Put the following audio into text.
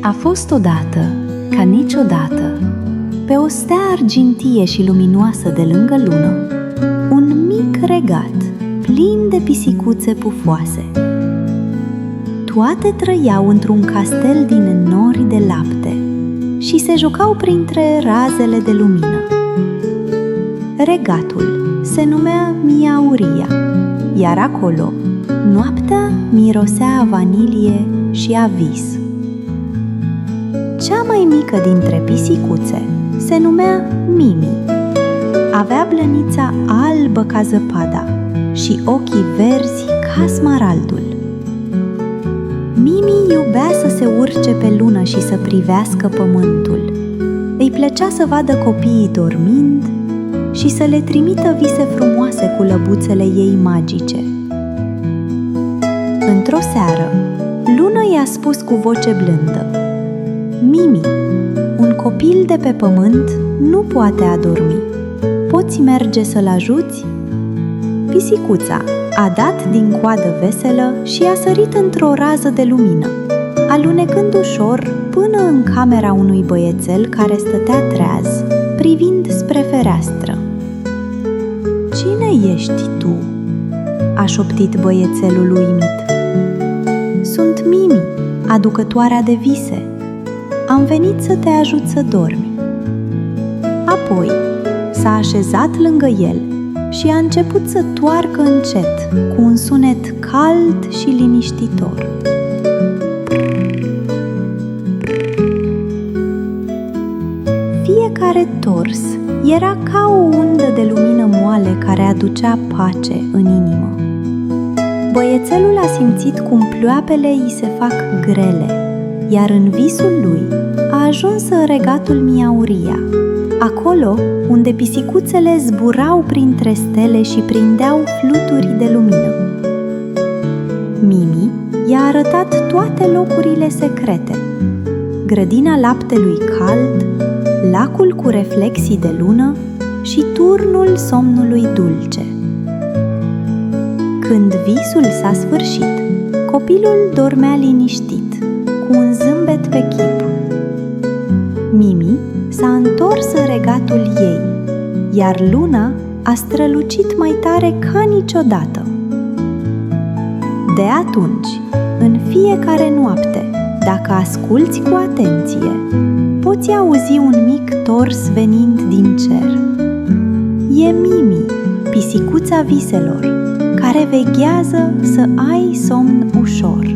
A fost odată, ca niciodată, pe o stea argintie și luminoasă de lângă lună, un mic regat plin de pisicuțe pufoase. Toate trăiau într-un castel din nori de lapte și se jucau printre razele de lumină. Regatul se numea Miauria, iar acolo noaptea mirosea a vanilie și a vis. Cea mai mică dintre pisicuțe se numea Mimi. Avea blănița albă ca zăpada și ochii verzi ca smaraldul. Mimi iubea să se urce pe lună și să privească pământul. Îi plăcea să vadă copiii dormind și să le trimită vise frumoase cu lăbuțele ei magice. Într-o seară, Luna i-a spus cu voce blândă: Mimi, un copil de pe pământ nu poate adormi. Poți merge să-l ajuți? Pisicuța a dat din coadă veselă și a sărit într-o rază de lumină, alunecând ușor până în camera unui băiețel care stătea treaz, privind spre fereastră. Cine ești tu?" a șoptit băiețelul uimit. Sunt Mimi, aducătoarea de vise. Am venit să te ajut să dormi." Apoi s-a așezat lângă el și a început să toarcă încet, cu un sunet cald și liniștitor. Fiecare tors era ca o undă de lumină moale care aducea pace în inimă. Băiețelul a simțit cum ploapele îi se fac grele, iar în visul lui a ajuns în regatul Miauria, acolo unde pisicuțele zburau printre stele și prindeau fluturi de lumină. Mimi i-a arătat toate locurile secrete: grădina laptelui cald, lacul cu reflexii de lună și turnul somnului dulce. Când visul s-a sfârșit, copilul dormea liniștit, cu un zâmbet pe chip. Mimi s-a întors în regatul ei, iar luna a strălucit mai tare ca niciodată. De atunci, în fiecare noapte, dacă asculți cu atenție, poți auzi un mic tors venind din cer. E Mimi, pisicuța viselor, care veghează să ai somn ușor.